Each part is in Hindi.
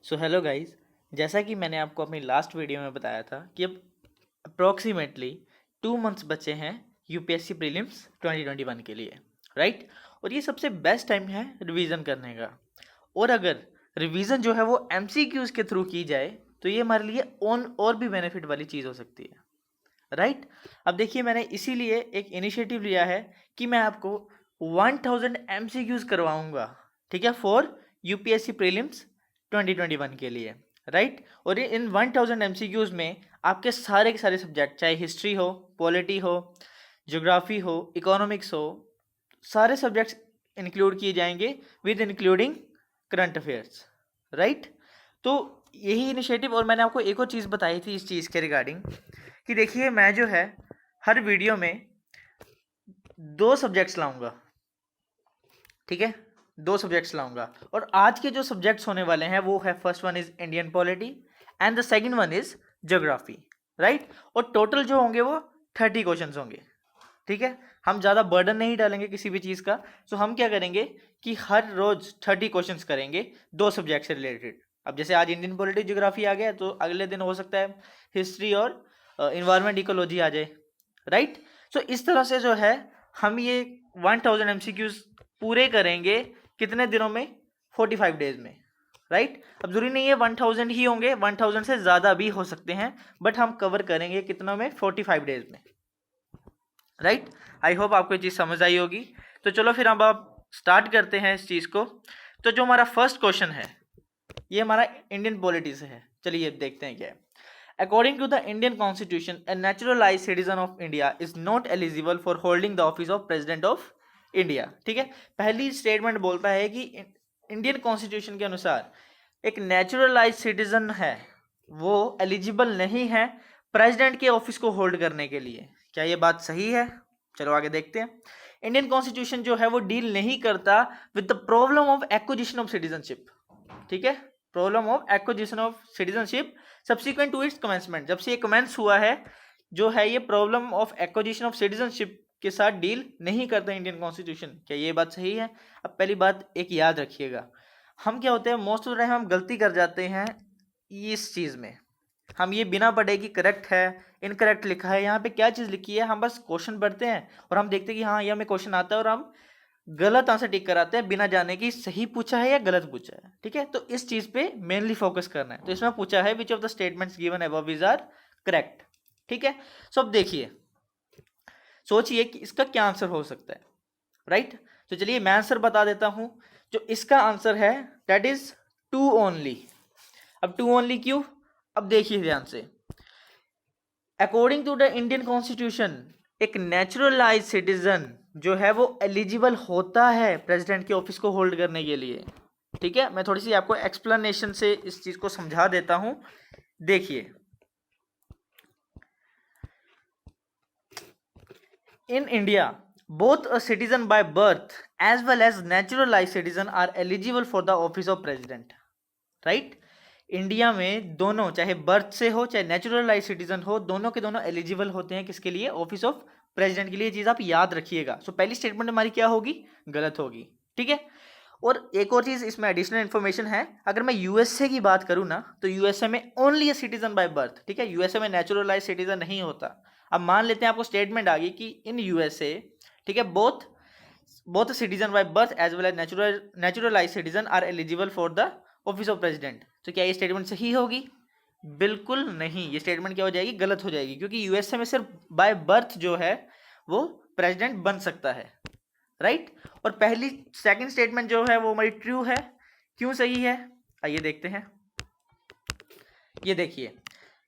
सो हेलो गाइस, जैसा कि मैंने आपको अपनी लास्ट वीडियो में बताया था कि अब अप्रॉक्सीमेटली 2 मंथ्स बचे हैं यूपीएससी प्रीलिम्स 2021 के लिए, राइट। और ये सबसे बेस्ट टाइम है रिवीजन करने का। और अगर रिवीजन जो है वो एमसीक्यूज के थ्रू की जाए तो ये हमारे लिए और भी बेनिफिट वाली चीज़ हो सकती है, राइट। अब देखिए, मैंने इसीलिए एक इनिशिएटिव लिया है कि मैं आपको 1000 एमसीक्यूज करवाऊंगा, ठीक है, फॉर यूपीएससी प्रीलिम्स 2021 के लिए, राइट। और इन 1000 एमसीक्यूज में आपके सारे के सारे सब्जेक्ट, चाहे हिस्ट्री हो, पॉलिटी हो, ज्योग्राफी हो, इकोनॉमिक्स हो, सारे सब्जेक्ट्स इंक्लूड किए जाएंगे with including current affairs, right. तो यही इनिशिएटिव, और मैंने आपको एक और चीज़ बताई थी इस चीज़ के रिगार्डिंग कि देखिए, मैं जो है हर वीडियो में 2 सब्जेक्ट्स लाऊंगा, ठीक है, 2 सब्जेक्ट्स लाऊंगा। और आज के जो सब्जेक्ट्स होने वाले हैं वो है, first one is Indian polity and the second one is geography, right. और टोटल जो होंगे वो 30 क्वेश्चंस होंगे, ठीक है। हम ज़्यादा बर्डन नहीं डालेंगे किसी भी चीज़ का। सो हम क्या करेंगे कि हर रोज 30 क्वेश्चंस करेंगे 2 सब्जेक्ट से रिलेटेड। अब जैसे आज इंडियन पॉलिटी ज्योग्राफी आ गया तो अगले दिन हो सकता है हिस्ट्री और इन्वायरमेंट इकोलॉजी आ जाए, राइट। सो इस तरह से जो है हम ये 1000 एमसीक्यूज पूरे करेंगे कितने दिनों में? 45 डेज में, राइट। अब जरूरी नहीं है 1000 ही होंगे, 1000 से ज़्यादा भी हो सकते हैं, बट हम कवर करेंगे कितनों में? 45 डेज में, राइट। आई होप आपको ये चीज़ समझ आई होगी। तो चलो फिर अब आप स्टार्ट करते हैं इस चीज़ को। तो जो हमारा फर्स्ट क्वेश्चन है ये हमारा इंडियन पॉलिटी से है। चलिए देखते हैं क्या है। According to the Indian Constitution, a naturalized citizen of India is not eligible for holding the office of President of India। ठीक है, पहली स्टेटमेंट बोलता है कि इंडियन कॉन्स्टिट्यूशन के अनुसार एक नेचुरलाइज सिटीजन है वो एलिजिबल नहीं है प्रेसिडेंट के ऑफिस को होल्ड करने के लिए। क्या ये बात सही है? चलो आगे देखते हैं। इंडियन कॉन्स्टिट्यूशन जो है वो डील नहीं करता with the problem of acquisition of citizenship, ठीक है, problem of acquisition of citizenship subsequent to its commencement. जब से ये कमेंस हुआ है जो है ये problem of acquisition of citizenship के साथ डील नहीं करता इंडियन कॉन्स्टिट्यूशन। क्या ये बात सही है? अब पहली बात एक याद रखिएगा, हम क्या होते हैं मोस्ट ऑफ द टाइम हम गलती कर जाते हैं इस चीज़ में। हम ये बिना पढ़े कि करेक्ट है इनकरेक्ट लिखा है, यहाँ पे क्या चीज़ लिखी है, हम बस क्वेश्चन पढ़ते हैं और हम देखते हैं कि हाँ ये हमें क्वेश्चन आता है और हम गलत आंसर टिक कराते हैं बिना जाने कि सही पूछा है या गलत पूछा है, ठीक है। तो इस चीज पे मेनली फोकस करना है। तो इसमें पूछा है which of the statements given above is are correct, ठीक है। सो अब देखिए, सोचिए कि इसका क्या आंसर हो सकता है, राइट। तो चलिए मैं आंसर बता देता हूं। जो इसका आंसर है दैट इज 2 ओनली। अब 2 ओनली क्यों? अब देखिए ध्यान से, according to the Indian constitution एक नेचुरलाइज सिटीजन जो है वो एलिजिबल होता है प्रेसिडेंट के ऑफिस को होल्ड करने के लिए, ठीक है। मैं थोड़ी सी आपको एक्सप्लेनेशन से इस चीज को समझा देता हूं। देखिए, in India both a citizen by birth as well as naturalize citizen are eligible for the office of president, right. India में दोनों, चाहे बर्थ से हो चाहे नेचुरलाइज सिटीजन हो, दोनों के दोनों एलिजिबल होते हैं किसके लिए? ऑफिस ऑफ प्रेसिडेंट के लिए। ये चीज आप याद रखिएगा। सो पहली स्टेटमेंट हमारी क्या होगी? गलत होगी, ठीक है। और एक और चीज इसमें एडिशनल इन्फॉर्मेशन है, अगर मैं यूएसए की बात करूं ना तो यूएसए में only a citizen by birth, ठीक है, यूएसए में नेचुरलाइज सिटीजन नहीं होता। अब मान लेते हैं आपको स्टेटमेंट आ गई कि इन यूएसए, ठीक है, both citizen by birth as well as naturalize citizen are eligible for the office of president. तो क्या ये स्टेटमेंट सही होगी? बिल्कुल नहीं, ये स्टेटमेंट क्या हो जाएगी? गलत हो जाएगी, क्योंकि यूएसए में सिर्फ बाय बर्थ जो है वो प्रेसिडेंट बन सकता है, राइट। और पहली सेकंड स्टेटमेंट जो है वो हमारी ट्रू है। क्यों सही है? आइए देखते हैं। ये देखिए,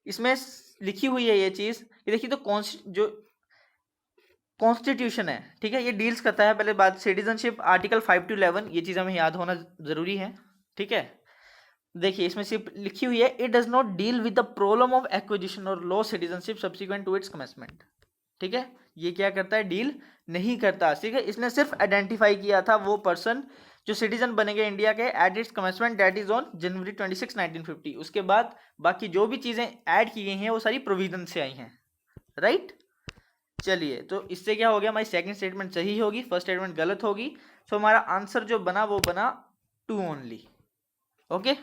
इसमें लिखी हुई है ये चीज, ये देखिए, तो जो कॉन्स्टिट्यूशन है, ठीक है, ये डील्स करता है, पहले बात सिटीजनशिप आर्टिकल 5 to 11, ये चीज हमें याद होना जरूरी है, ठीक है। देखिए इसमें सिर्फ लिखी हुई है it does not deal with the problem of acquisition और law citizenship subsequent to its commencement, ठीक है। ये क्या करता है? डील नहीं करता, ठीक है। इसने सिर्फ आइडेंटिफाई किया था वो पर्सन जो सिटीजन बनेंगे इंडिया के at its commencement that is on January 26, 1950। उसके बाद बाकी जो भी चीजें ऐड की गई हैं वो सारी प्रोविजन से आई हैं, राइट। चलिए, तो इससे क्या हो गया? हमारी सेकंड स्टेटमेंट सही होगी, फर्स्ट स्टेटमेंट गलत होगी। सो हमारा आंसर जो बना वो बना 2 ओनली, ओके।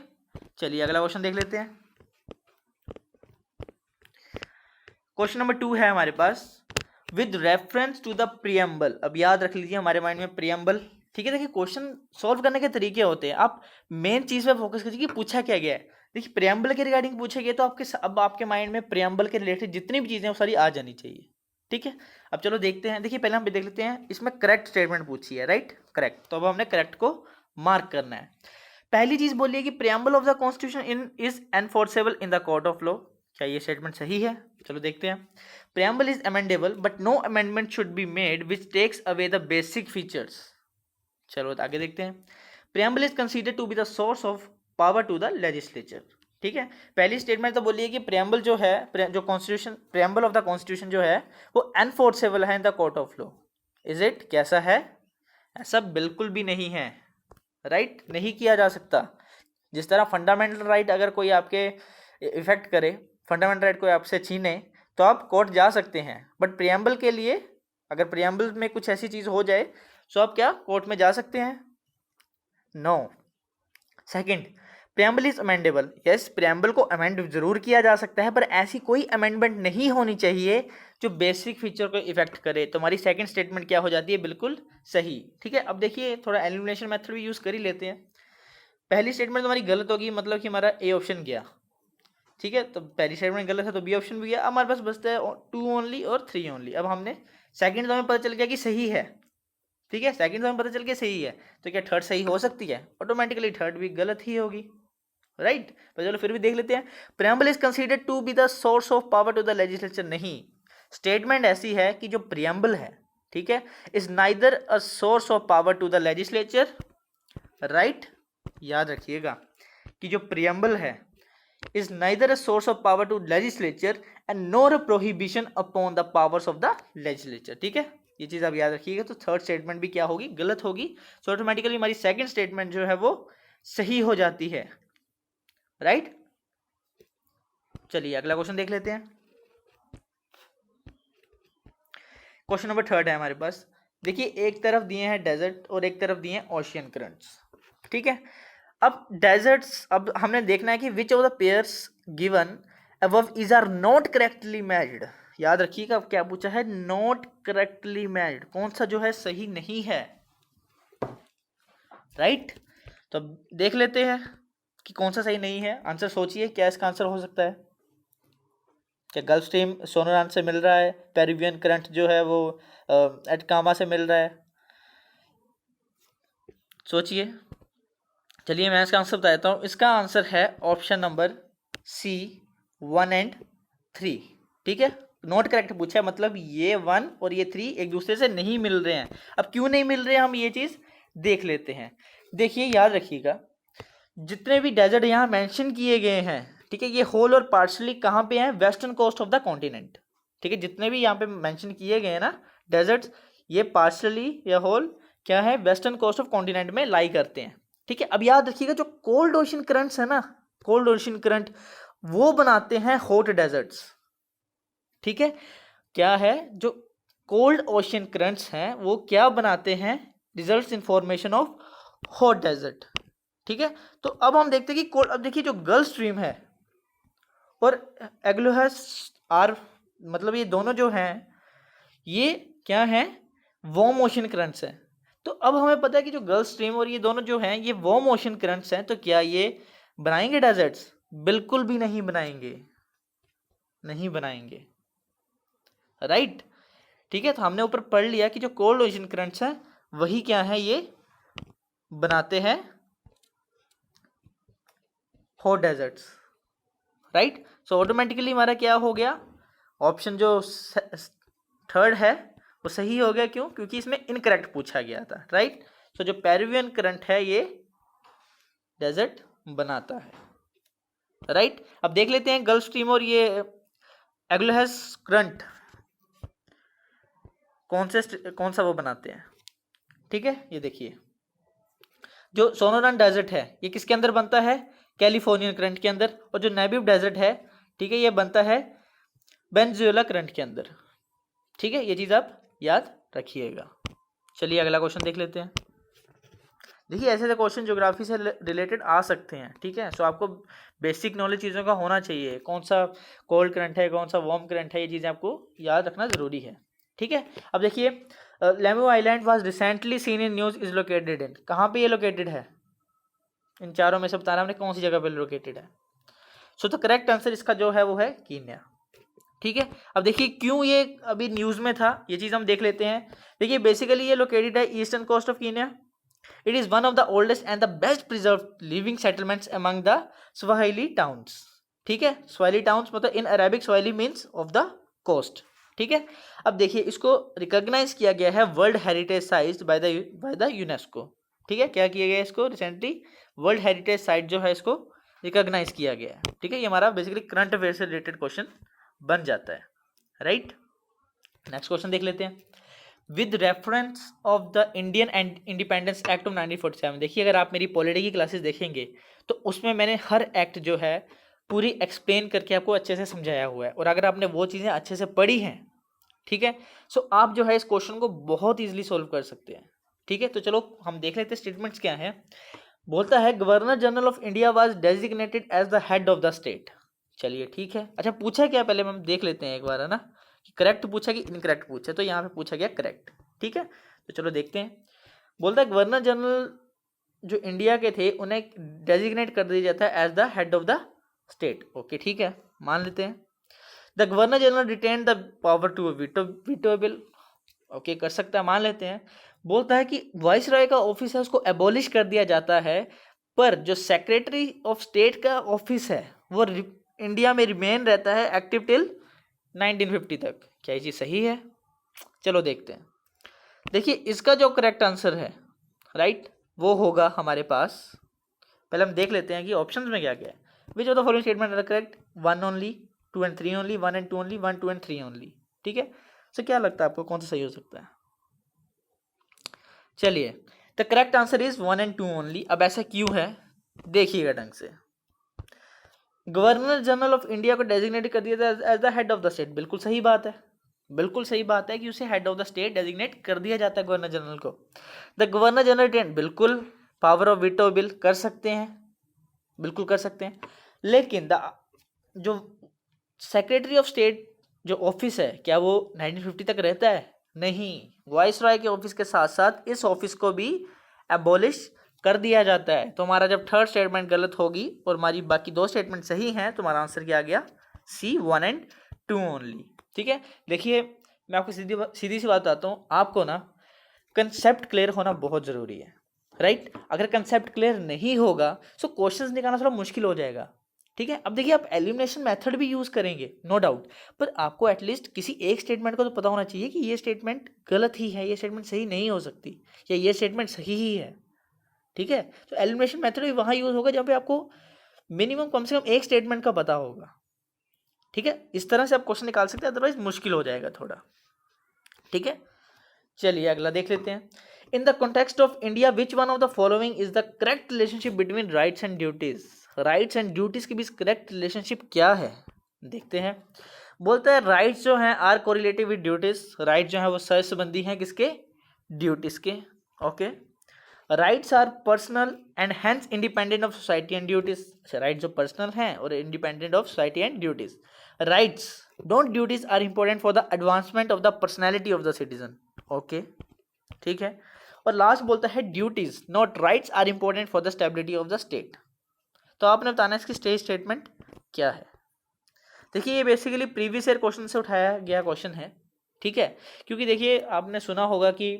चलिए अगला क्वेश्चन देख लेते हैं। क्वेश्चन नंबर 2 है हमारे पास, with reference to the preamble. अब याद रख लीजिए हमारे माइंड में प्रियम्बल, ठीक है। देखिए क्वेश्चन सॉल्व करने के तरीके होते हैं, आप मेन चीज पे फोकस कीजिए कि पूछा क्या गया है। देखिए प्रियम्बल के रिगार्डिंग पूछा गया तो अब आपके माइंड में प्रियम्बल के रिलेटेड जितनी भी चीजें वो सारी आ जानी चाहिए, ठीक है। अब चलो देखते हैं। देखिए पहले हम देख लेते हैं, इसमें करेक्ट स्टेटमेंट पूछी है, राइट, करेक्ट। तो अब हमने करेक्ट को मार्क करना है। पहली चीज बोलिए कि preamble of the constitution is enforceable in the court of law. क्या ये स्टेटमेंट सही है? चलो देखते हैं। Preamble is amendable but no amendment should be made which takes away the basic features. चलो आगे देखते हैं। Preamble is considered to be the source of power to the legislature, ठीक है। पहली स्टेटमेंट तो बोलिए कि प्रियम्बल जो है, जो constitution, preamble of the constitution जो है वो एनफोर्सेबल है इन the court of law. Is it? कैसा है? ऐसा बिल्कुल भी नहीं है, राइट, नहीं किया जा सकता। जिस तरह फंडामेंटल राइट अगर कोई आपके इफेक्ट करे, फंडामेंटल राइट कोई आपसे छीने तो आप कोर्ट जा सकते हैं, बट प्रियम्बल के लिए अगर प्रियम्बल में कुछ ऐसी चीज हो जाए तो आप क्या कोर्ट में जा सकते हैं? No. Second, preamble is amendable. Yes, preamble को अमेंड जरूर किया जा सकता है, पर ऐसी कोई अमेंडमेंट नहीं होनी चाहिए जो बेसिक फीचर को इफेक्ट करे। तो हमारी सेकंड स्टेटमेंट क्या हो जाती है? बिल्कुल सही, ठीक है। अब देखिए थोड़ा एलिमिनेशन मेथड भी यूज कर ही लेते हैं। पहली स्टेटमेंट हमारी गलत होगी, मतलब कि हमारा ए ऑप्शन गया, ठीक है। तो पहली स्टेटमेंट गलत है तो बी ऑप्शन भी गया। अब हमारे पास बचता है 2 ओनली और 3 ओनली। अब हमने सेकंड तो हमें पता चल गया कि सही है, ठीक है, सेकंड तो हमें पता चल गया सही है, तो क्या थर्ड सही हो सकती है? ऑटोमेटिकली थर्ड भी गलत ही होगी, राइट। पर चलो फिर भी देख लेते हैं। Preamble is considered to be the source of power to the legislature. नहीं, स्टेटमेंट ऐसी है कि जो प्रियम्बल है, ठीक है, is neither a source of power to the legislature, right. याद रखिएगा कि जो प्रियम्बल है is neither a source of power to legislature and nor a prohibition upon the powers of the legislature, ठीक है। ये चीज आप याद रखिएगा। तो थर्ड स्टेटमेंट भी क्या होगी? गलत होगी। सो ऑटोमेटिकली हमारी सेकंड स्टेटमेंट जो है वो सही हो जाती है, राइट। चलिए अगला क्वेश्चन देख लेते हैं। क्वेश्चन नंबर 3 है हमारे पास। देखिए एक तरफ दिए हैं डेजर्ट और एक तरफ दिए हैं ओशियन करंट्स, ठीक है। अब डेजर्ट्स, अब हमने देखना है कि which of the pairs given above is are not correctly matched. याद रखिएगा अब क्या पूछा है? नॉट करेक्टली मैच्ड, कौन सा जो है सही नहीं है, राइट। तो अब देख लेते हैं कि कौन सा सही नहीं है। आंसर सोचिए, क्या इसका आंसर हो सकता है? क्या गल्फ स्ट्रीम सोनोरान से मिल रहा है? पेरिवियन करंट जो है वो एटकामा से मिल रहा है? सोचिए। चलिए मैं इसका आंसर बता देता हूँ। इसका आंसर है ऑप्शन नंबर सी, 1 और 3, ठीक है। नॉट करेक्ट पूछा है, मतलब ये 1 और ये 3 एक दूसरे से नहीं मिल रहे हैं। अब क्यों नहीं मिल रहे हैं हम ये चीज देख लेते हैं। देखिए याद रखिएगा, जितने भी डेजर्ट यहाँ मेंशन किए गए हैं, ठीक है, ये होल और पार्शली कहाँ पे हैं? Western coast of the continent, ठीक है। जितने भी यहाँ पे मेंशन किए गए हैं ना डेजर्ट्स, ये पार्शली या होल क्या है? वेस्टर्न कोस्ट ऑफ कॉन्टिनेंट में लाई करते हैं, ठीक है। अब याद रखिएगा जो कोल्ड ओशन करंट्स है ना, कोल्ड ओशन करंट वो बनाते हैं हॉट डेजर्ट्स, ठीक है। क्या है? जो कोल्ड ओशन करंट्स हैं वो क्या बनाते हैं? Results in formation of hot desert, ठीक है। तो अब हम देखते हैं कि कोल्ड, अब देखिए जो गल्फ स्ट्रीम है और एग्लोहस आर, मतलब ये दोनों जो हैं ये क्या है? वार्म ओशन करंट्स हैं। तो अब हमें पता है कि जो गल्फ स्ट्रीम और ये दोनों जो हैं ये वार्म ओशन करंट्स हैं, तो क्या ये बनाएंगे डेजर्ट्स? बिल्कुल भी नहीं बनाएंगे, नहीं बनाएंगे, राइट, ठीक है। तो हमने ऊपर पढ़ लिया कि जो कोल्ड ओशन करंट्स हैं वही क्या है? ये बनाते हैं hot deserts, right. So automatically हमारा क्या हो गया? ऑप्शन जो थर्ड है वो सही हो गया। क्यों? क्योंकि इसमें इनकरेक्ट पूछा गया था, राइट। सो जो पेरिवियन करंट है ये डेजर्ट बनाता है, राइट। अब देख लेते हैं गल्फ स्ट्रीम और ये एग्लोहस करंट कौन सा वो बनाते हैं, ठीक है। ये देखिए जो सोनोरान डेजर्ट है ये किसके अंदर बनता है? कैलिफोर्नियन करंट के अंदर। और जो नेबिव डेजर्ट है, ठीक है, ये बनता है वेनेजुएला करंट के अंदर, ठीक है। ये चीज आप याद रखिएगा। चलिए अगला क्वेश्चन देख लेते हैं। देखिए ऐसे ऐसे क्वेश्चन ज्योग्राफी से रिलेटेड आ सकते हैं, ठीक है। सो आपको बेसिक नॉलेज चीज़ों का होना चाहिए, कौन सा कोल्ड करंट है, कौन सा वार्म करंट है, ये चीज़ें आपको याद रखना ज़रूरी है, ठीक है। अब देखिए लेमू island was recently seen in news is located in, कहाँ पे ये लोकेटेड है, इन चारों में से बताना हमने कौन सी जगह पे लोकेटेड है। सो द करेक्ट आंसर इसका जो है वो है कीनिया, ठीक है। अब देखिए क्यों ये अभी न्यूज़ में था, ये चीज़ हम देख लेते हैं। देखिए बेसिकली ये लोकेटेड है eastern coast of Kenya. It is one of the oldest and the best preserved living settlements among the Swahili towns. ठीक है, Swahili towns मतलब in Arabic Swahili means of the coast. ठीक है, अब देखिए इसको रिकॉग्नाइज किया गया है world heritage site by the UNESCO. ठीक है, क्या किया गया है इसको रिसेंटली, वर्ल्ड हेरिटेज साइट जो है इसको रिकॉग्नाइज किया गया है। ठीक है, ये हमारा बेसिकली करंट अफेयर से रिलेटेड क्वेश्चन बन जाता है, राइट। नेक्स्ट क्वेश्चन देख लेते हैं। With reference of the Indian and independence act of 1947। देखिए अगर आप मेरी पॉलिटी की क्लासेस देखेंगे तो उसमें मैंने हर एक्ट जो है पूरी एक्सप्लेन करके आपको अच्छे से समझाया हुआ है, और अगर आपने वो चीज़ें अच्छे से पढ़ी हैं, ठीक है, सो आप जो है इस क्वेश्चन को बहुत ईजिली सोल्व कर सकते हैं। ठीक है, तो चलो हम देख लेते हैं स्टेटमेंट्स क्या हैं। बोलता है governor general of India was designated as the head of the state. चलिए ठीक है, अच्छा पूछा क्या पहले हम देख लेते हैं एक बार, है ना, कि करेक्ट पूछा कि इनकरेक्ट पूछा, तो यहाँ पे पूछा गया करेक्ट। ठीक है, तो चलो देखते हैं। बोलता है गवर्नर जनरल जो इंडिया के थे उन्हें डेजिग्नेट कर दिया जाता है as the head of the state. Okay ठीक है, मान लेते हैं। The governor general retain the power to veto bill. Okay कर सकता है, मान लेते हैं। बोलता है कि वाइस रॉय का ऑफिस है उसको एबॉलिश कर दिया जाता है, पर जो सेक्रेटरी ऑफ स्टेट का ऑफिस है वो इंडिया में रिमेन रहता है एक्टिव टिल 1950 तक। क्या ये चीज़ सही है? चलो देखते हैं। देखिए इसका जो करेक्ट आंसर है, राइट, वो होगा हमारे पास, पहले हम देख लेते हैं कि ऑप्शंस में क्या क्या है। Which of the following statement are correct, 1 only, 2 and 3 only, 1 and 2 only, 1, 2 and 3 only. ठीक है, सो क्या लगता है आपको कौन सा सही हो सकता है? चलिए the correct answer is 1 and 2 only. अब ऐसा क्यों है देखिएगा ढंग से। गवर्नर जनरल ऑफ इंडिया को डेजिग्नेट कर दिया था as the head of the state, बिल्कुल सही बात है, बिल्कुल सही बात है कि उसे head of the state designate कर दिया जाता है गवर्नर जनरल को। द गवर्नर जनरल रिटेन, बिल्कुल पावर ऑफ वीटो बिल कर सकते हैं, बिल्कुल कर सकते हैं, लेकिन द जो सेक्रेटरी ऑफ स्टेट जो ऑफिस है क्या वो 1950 तक रहता है? नहीं, वाइस रॉय के ऑफिस के साथ साथ इस ऑफिस को भी एबॉलिश कर दिया जाता है। तो हमारा जब थर्ड स्टेटमेंट गलत होगी और हमारी बाकी दो स्टेटमेंट सही हैं, तो हमारा आंसर क्या आ गया? सी, 1 एंड 2 ओनली। ठीक है, देखिए मैं आपको सीधी सी बात बताता हूँ, आपको ना कंसेप्ट क्लियर होना बहुत ज़रूरी है, राइट। अगर कंसेप्ट क्लियर नहीं होगा तो क्वेश्चंस निकालना थोड़ा मुश्किल हो जाएगा। ठीक है, अब देखिए आप एलिमिनेशन मेथड भी यूज़ करेंगे नो डाउट, पर आपको एटलीस्ट किसी एक स्टेटमेंट को तो पता होना चाहिए कि ये स्टेटमेंट गलत ही है, ये स्टेटमेंट सही नहीं हो सकती, या ये स्टेटमेंट सही ही है। ठीक है, तो एलिमिनेशन मेथड भी वहाँ यूज़ होगा जहाँ पे आपको मिनिमम कम से कम एक स्टेटमेंट का पता होगा। ठीक है, इस तरह से आप क्वेश्चन निकाल सकते हैं, अदरवाइज मुश्किल हो जाएगा थोड़ा। ठीक है, चलिए अगला देख लेते हैं। In the context of India which one of the following is the correct relationship between rights and duties. Rights and duties के बीच करेक्ट रिलेशनशिप क्या है देखते हैं। बोलते हैं राइट्स जो हैं are correlative with duties, right जो है वो सहसंबंधी हैं किसके? ड्यूटीज के। Okay, rights are personal and hence independent of society and duties. Right जो पर्सनल हैं और independent of society and duties. Rights don't duties are important for the advancement of the personality of the citizen. Okay ठीक है, और लास्ट बोलता है duties not rights are important for the stability of the state. तो आपने बताना इसकी स्टेटमेंट क्या है। देखिए ये बेसिकली प्रीवियस ईयर क्वेश्चन से उठाया गया क्वेश्चन है। ठीक है, क्योंकि देखिए आपने सुना होगा कि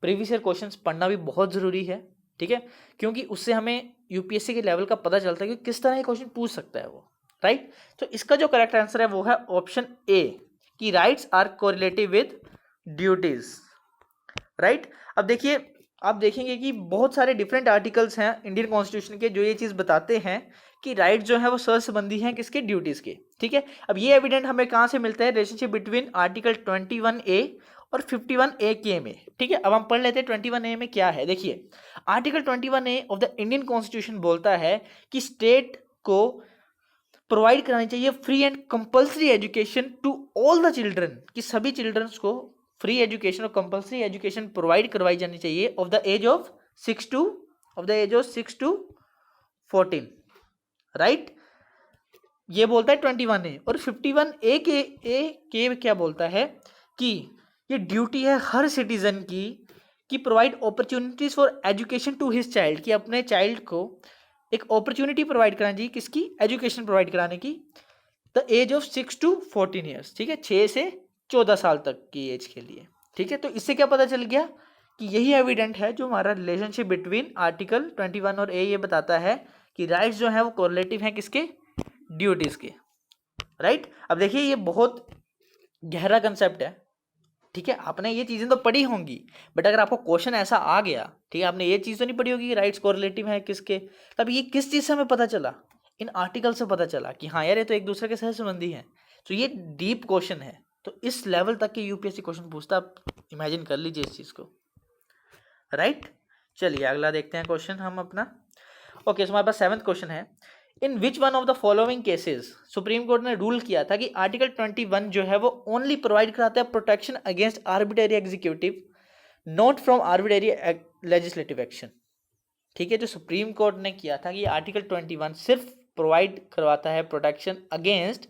प्रीवियस ईयर क्वेश्चंस पढ़ना भी बहुत ज़रूरी है। ठीक है, क्योंकि उससे हमें यूपीएससी के लेवल का पता चलता है कि किस तरह के क्वेश्चन पूछ सकता है वो, राइट। तो इसका जो करेक्ट आंसर है वो है ऑप्शन ए, कि rights are correlative with duties, right. अब देखिए आप देखेंगे कि बहुत सारे डिफरेंट आर्टिकल्स हैं इंडियन कॉन्स्टिट्यूशन के जो ये चीज़ बताते हैं कि राइट जो है वो सहसंबंधी हैं किसके? ड्यूटीज़ के। ठीक है, अब ये एविडेंट हमें कहाँ से मिलता है? रिलेशनशिप बिटवीन आर्टिकल 21A और 51A के में। ठीक है, अब हम पढ़ लेते हैं 21A में क्या है। देखिए article 21A of the Indian constitution बोलता है कि स्टेट को प्रोवाइड करानी चाहिए free and compulsory education to all the children, कि सभी चिल्ड्रंस को फ्री एजुकेशन और कंपल्सरी एजुकेशन प्रोवाइड करवाई जानी चाहिए of the age of 6 to of the age of 6 to 14, right. ये बोलता है 21A, और 51A के क्या बोलता है कि ये ड्यूटी है हर सिटीजन की कि provide opportunities for education to his child, कि अपने चाइल्ड को एक अपॉर्चुनिटी प्रोवाइड करानी चाहिए, किसकी, एजुकेशन प्रोवाइड कराने की, the age of 6 to 14 years, ठीक है, 6 से 14 साल तक की एज के लिए, ठीक है। तो इससे क्या पता चल गया कि यही एविडेंट है जो हमारा रिलेशनशिप बिटवीन आर्टिकल 21 और ए ये बताता है कि राइट्स जो है वो कोरिलेटिव हैं किसके, ड्यूटीज के, राइट। अब देखिए ये बहुत गहरा कंसेप्ट है, ठीक है, आपने ये चीजें तो पढ़ी होंगी, बट अगर आपको क्वेश्चन ऐसा आ गया, ठीक है, आपने ये चीज तो नहीं पढ़ी होगी कि राइट्स कोरिलेटिव है किसके, तब ये किस चीज से हमें पता चला, इन आर्टिकल से पता चला कि हाँ यार ये तो एक दूसरे के सह संबंधी हैं। तो ये डीप क्वेश्चन है, तो इस लेवल तक के यूपीएससी क्वेश्चन पूछता, आप इमेजिन कर लीजिए इस चीज को, राइट। चलिए अगला देखते हैं क्वेश्चन हम अपना। ओके, सो हमारे पास 7th क्वेश्चन है, in which one of the following cases Supreme Court ने रूल किया था कि आर्टिकल 21 जो है वो ओनली प्रोवाइड कराता है protection against arbitrary executive not from arbitrary legislative action, ठीक है। जो सुप्रीम कोर्ट ने किया था कि आर्टिकल 21 सिर्फ प्रोवाइड करवाता है protection against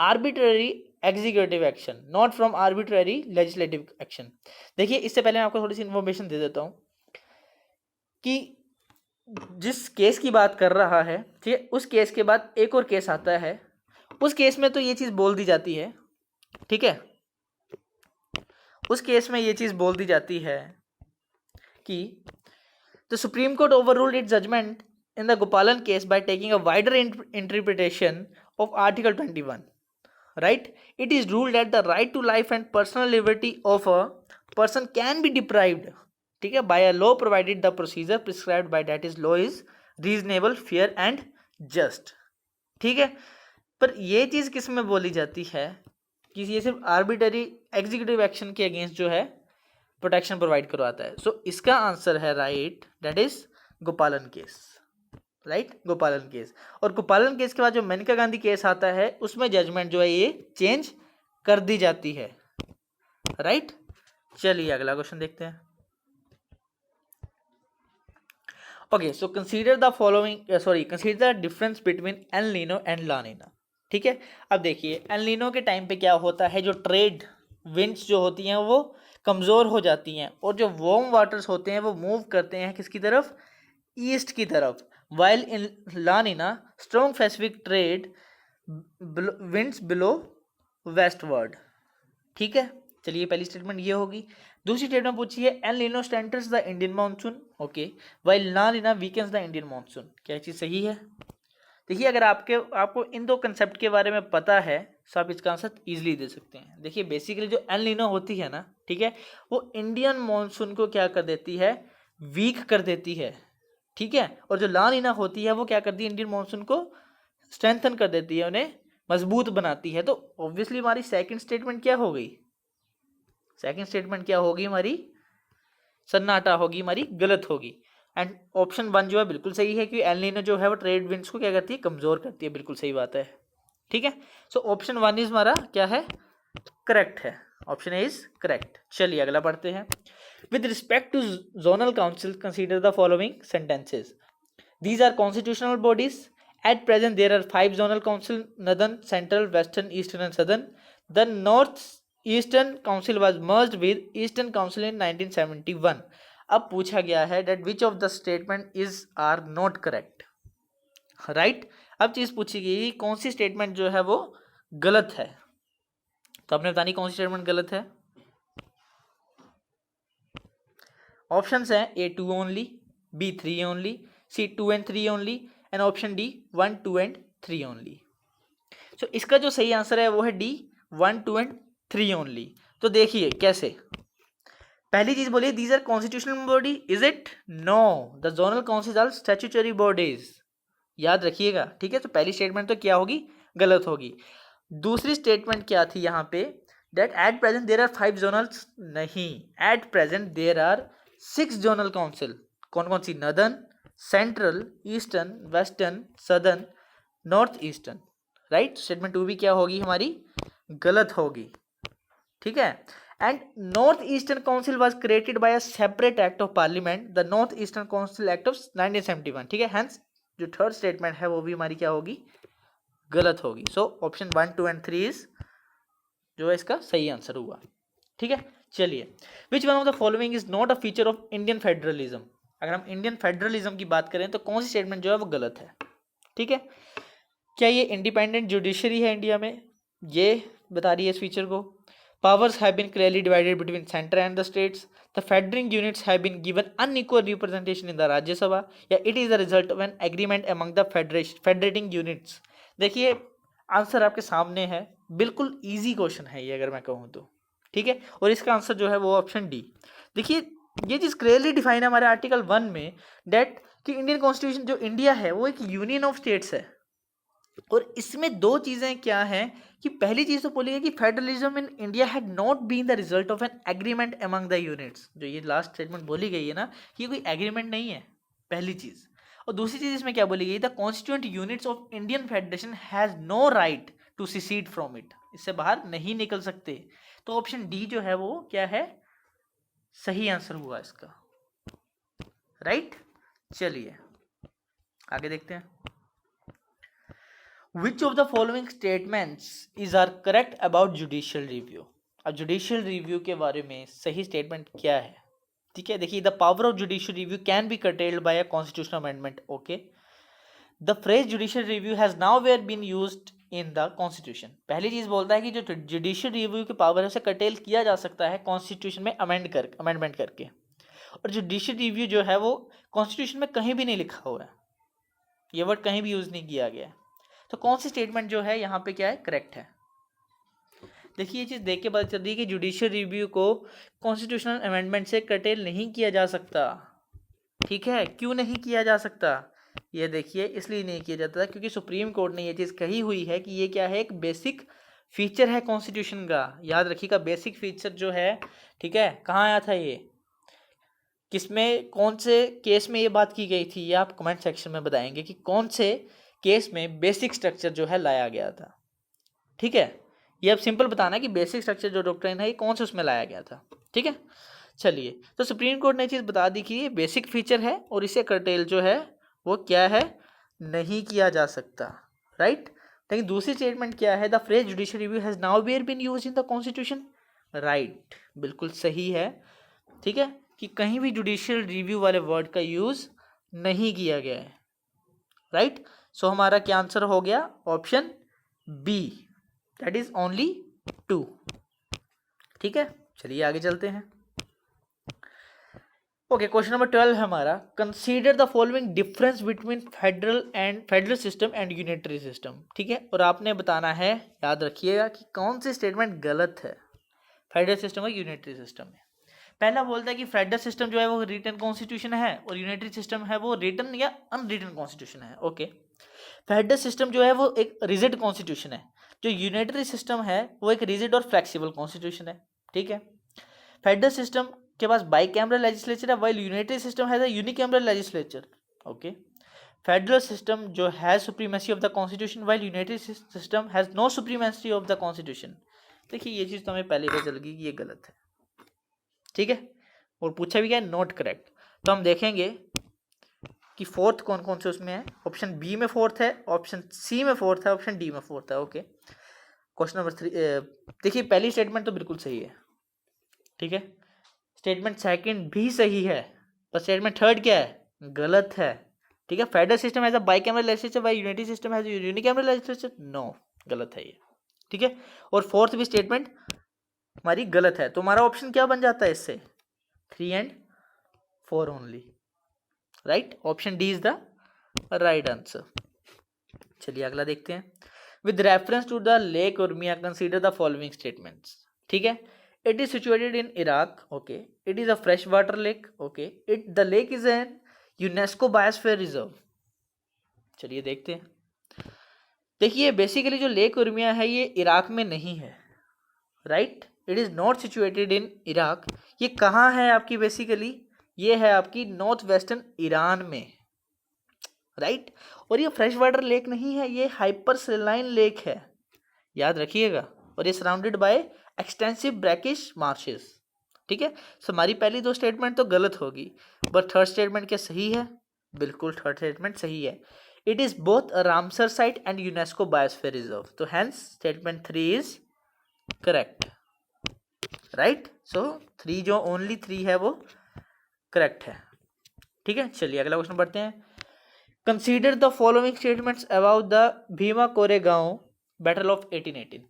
arbitrary executive action not from arbitrary legislative action. देखिए इससे पहले मैं आपको थोड़ी सी इन्फॉर्मेशन दे देता हूँ कि जिस केस की बात कर रहा है, ठीक है, उस केस के बाद एक और केस आता है, उस केस में तो ये चीज बोल दी जाती है, ठीक है, उस केस में ये चीज बोल दी जाती है कि the Supreme Court overruled its judgment in the Gopalan case by taking a wider interpretation of article 21, right. It is ruled that the right to life and personal liberty of a person can be deprived, ठीक है, by a law provided the procedure prescribed by that is law is reasonable, fair and just, ठीक है। पर ये चीज किस में बोली जाती है कि ये सिर्फ आर्बिट्ररी एग्जीक्यूटिव एक्शन के अगेंस्ट जो है प्रोटेक्शन प्रोवाइड करवाता है। सो इसका आंसर है राइट, दैट इज गोपालन केस, राइट, गोपालन केस। और गोपालन केस के बाद जो मेनका गांधी केस आता है उसमें जजमेंट जो है ये चेंज कर दी जाती है, राइट। चलिए अगला क्वेश्चन देखते हैं। Okay, so consider the following, consider the difference between El Nino and La Nina, ठीक है। अब देखिए एल नीनो के टाइम पे क्या होता है, जो ट्रेड विंड्स जो होती हैं वो कमज़ोर हो जाती हैं और जो वार्म वाटर्स होते हैं वो मूव करते हैं किसकी तरफ, ईस्ट की तरफ, while in La Nina strong Pacific trade winds blow westward, ठीक है। चलिए पहली स्टेटमेंट ये होगी। दूसरी स्टेटमेंट पूछी है El Nino strengthens the Indian monsoon, okay, while La Nina weakens the Indian monsoon, क्या चीज़ सही है। देखिए अगर आपको इन दो कंसेप्ट के बारे में पता है तो आप इसका आंसर इजीली दे सकते हैं। देखिए बेसिकली जो एल नीनो होती है ना, ठीक है, वो इंडियन मानसून को क्या कर देती है, वीक कर देती है, ठीक है। और जो ला नीना होती है वो क्या करती है, इंडियन मानसून को स्ट्रेंथन कर देती है, उन्हें मजबूत बनाती है। तो ऑब्वियसली हमारी सेकंड स्टेटमेंट क्या हो गई, सेकंड स्टेटमेंट क्या होगी हमारी, सन्नाटा होगी, हमारी गलत होगी। एंड ऑप्शन 1 जो है बिल्कुल सही है कि एल नीनो जो है वो ट्रेड विंड्स को क्या करती है, कमजोर करती है, बिल्कुल सही बात है, ठीक है। सो ऑप्शन 1 इज हमारा क्या है, करेक्ट है, ऑप्शन ए इज करेक्ट। चलिए अगला पढ़ते हैं। With respect to zonal council consider the following sentences, these are constitutional bodies, at present there are 5 zonal council, northern, central, western, eastern and southern. The north eastern council was merged with eastern council in 1971। अब पूछा गया है that which of the statement is are not correct, right. अब चीज पूछी गई कौन सी स्टेटमेंट जो है वो गलत है, तो आपने बतानी कौन सी स्टेटमेंट गलत है। ऑप्शंस हैं A2 only, B3 only, C2 and 3 only, and option D 1, 2 and 3 only. So इसका जो सही आंसर है वो है D 1, 2 and 3 ओनली। तो देखिए कैसे, पहली चीज बोलिए these are constitutional body, is it, no, the zonal council are statutory bodies, याद रखिएगा, ठीक है। तो पहली स्टेटमेंट तो क्या होगी, गलत होगी। दूसरी स्टेटमेंट क्या थी यहाँ पे, that at present there are 5 zonals, नहीं, at present there are 6 zonal council, कौन कौन सी, northern, central, eastern, western, southern, north eastern, right. Statement 2 भी क्या होगी हमारी, गलत होगी, ठीक है। And north eastern council was created by a separate act of parliament, the north eastern council act of 1971, ठीक है। हेंस जो थर्ड स्टेटमेंट है वो भी हमारी क्या होगी, गलत होगी। सो ऑप्शन 1, 2 एंड 3 इज जो है इसका सही आंसर हुआ, ठीक है। चलिए, विच one of the following is not a feature of Indian federalism. अगर हम इंडियन फेडरलिज्म की बात करें तो कौन सी स्टेटमेंट जो है वो गलत है, ठीक है। क्या ये इंडिपेंडेंट जुडिशरी है इंडिया में, ये बता रही है इस फीचर को। Powers have been clearly divided between centre and the states, the federating units have been given unequal representation in the Rajya Sabha, या it is the result of an agreement among the federating units. देखिए आंसर आपके सामने है, बिल्कुल इजी क्वेश्चन है ये अगर मैं कहूँ तो, ठीक है। और इसका आंसर जो है वो ऑप्शन डी। देखिए ये चीज क्लियरली डिफाइन है हमारे आर्टिकल 1 में, डेट कि इंडियन कॉन्स्टिट्यूशन जो इंडिया है वो एक यूनियन ऑफ स्टेट्स है। और इसमें दो चीजें क्या हैं कि पहली चीज तो बोली है कि federalism in India had not been the result of an agreement among the units. जो ये लास्ट स्टेटमेंट बोली गई है ना कि ये कोई एग्रीमेंट नहीं है, पहली चीज। और दूसरी चीज इसमें क्या बोली गई, the constituent units of Indian federation has no right to secede from it, इससे बाहर नहीं निकल सकते। तो ऑप्शन डी जो है वो क्या है, सही आंसर हुआ इसका, राइट। चलिए आगे देखते हैं। Which of the following statements is are correct about judicial review? अब जुडिशियल रिव्यू के बारे में सही स्टेटमेंट क्या है, ठीक है। देखिए the power of judicial review can be curtailed by a constitutional amendment, okay. The phrase judicial review has nowhere been used in the constitution. पहली चीज बोलता है कि जो जुडिशियल रिव्यू की पावर है उसे कर्टेल किया जा सकता है कॉन्स्टिट्यूशन में अमेंडमेंट करके, और जुडिशियल रिव्यू जो है वो कॉन्स्टिट्यूशन में कहीं भी नहीं लिखा हुआ है, ये वर्ड कहीं भी यूज नहीं किया गया है। तो कौन सी स्टेटमेंट जो है यहाँ पे क्या है, करेक्ट है। देखिए ये चीज देख के पता चल रही है कि जुडिशियल रिव्यू को कॉन्स्टिट्यूशनल अमेंडमेंट से कर्टेल नहीं किया जा सकता, ठीक है। क्यों नहीं किया जा सकता, ये देखिए इसलिए नहीं किया जाता क्योंकि सुप्रीम कोर्ट ने ये चीज कही हुई है कि ये क्या है, एक बेसिक फीचर है कॉन्स्टिट्यूशन का। याद रखिएगा बेसिक फीचर जो है, ठीक है। कहाँ आया था ये, किसमें, कौन से केस में ये बात की गई थी, ये आप कमेंट सेक्शन में बताएंगे कि कौन से केस में बेसिक स्ट्रक्चर जो है लाया गया था, ठीक है। ये अब सिंपल बताना है कि बेसिक स्ट्रक्चर जो डॉक्ट्रिन है ये कौन से उसमें लाया गया था, ठीक है। चलिए तो सुप्रीम कोर्ट ने चीज बता दी कि ये बेसिक फीचर है और इसे कर्टेल जो है वो क्या है, नहीं किया जा सकता, राइट। लेकिन दूसरी स्टेटमेंट क्या है, the phrase judicial review has now been used in the constitution, right, बिल्कुल सही है, ठीक है, कि कहीं भी जुडिशियल रिव्यू वाले वर्ड का यूज नहीं किया गया है, राइट। सो हमारा क्या आंसर हो गया, option B, that is only 2, ठीक है। चलिए आगे चलते हैं। ओके, क्वेश्चन नंबर 12 है हमारा, consider the following difference between federal system and unitary system, ठीक है। और आपने बताना है, याद रखिएगा कि कौन सी स्टेटमेंट गलत है फेडरल सिस्टम और यूनिटरी सिस्टम में। पहला बोलता है कि फेडरल सिस्टम जो है वो रिटन कॉन्स्टिट्यूशन है और यूनिटरी सिस्टम है वो रिटन या अनरिटन कॉन्स्टिट्यूशन है, ओके। फेडरल सिस्टम जो है वो एक रिजिड कॉन्स्टिट्यूशन है, जो यूनिटरी सिस्टम है वो एक रिजिड और फ्लेक्सिबल कॉन्स्टिट्यूशन है, ठीक है। फेडरल सिस्टम के पास बाइकैमरल लेजिस्लेचर है, while unitary system has a unicameral legislature, okay. Federal system जो has supremacy of the constitution while unitary system has no supremacy of the constitution. देखिए ये चीज तो हमें पहले पता चल गई कि ये गलत है, ठीक है। और पूछा भी क्या है, नॉट करेक्ट। तो हम देखेंगे कि फोर्थ कौन कौन से उसमें है। ऑप्शन बी में फोर्थ है, ऑप्शन सी में फोर्थ है, ऑप्शन डी में फोर्थ है, ओके। क्वेश्चन नंबर 3, देखिए पहली स्टेटमेंट तो बिल्कुल सही है, ठीक है। स्टेटमेंट सेकंड भी सही है, पर स्टेटमेंट थर्ड क्या है, गलत है, ठीक है। Federal system has a bicameral legislature while unitary system has a unicameral legislature, no, गलत है ये, ठीक है। और फोर्थ भी स्टेटमेंट हमारी गलत है। तो हमारा ऑप्शन क्या बन जाता है इससे, 3 and 4 only, right. Option D is the right answer. चलिए अगला देखते हैं। With reference to the lake Urmia consider the following statements, ठीक है। It is situated in Iraq, okay. It is a fresh water lake, okay. The lake is an UNESCO biosphere reserve. चलिए देखते हैं। देखिए बेसिकली जो लेक उर्मिया है ये इराक में नहीं है, right. It is not situated in Iraq. ये कहाँ है आपकी, बेसिकली ये है आपकी नॉर्थ वेस्टर्न ईरान में, राइट। और ये फ्रेश वाटर लेक नहीं है, ये हाइपर सलाइन लेक है, याद रखिएगा, और ये surrounded by extensive brackish marches. ठीक है, सो हमारी पहली दो स्टेटमेंट तो गलत होगी, बट थर्ड स्टेटमेंट क्या सही है? बिल्कुल थर्ड स्टेटमेंट सही है। It is both Ramsar site and UNESCO biosphere reserve, तो hence statement 3 is correct, right. So 3 जो ओनली 3 है वो करेक्ट है। ठीक है, चलिए अगला क्वेश्चन पढ़ते हैं। Consider the following statements about the Bhima Koregaon battle of 1818।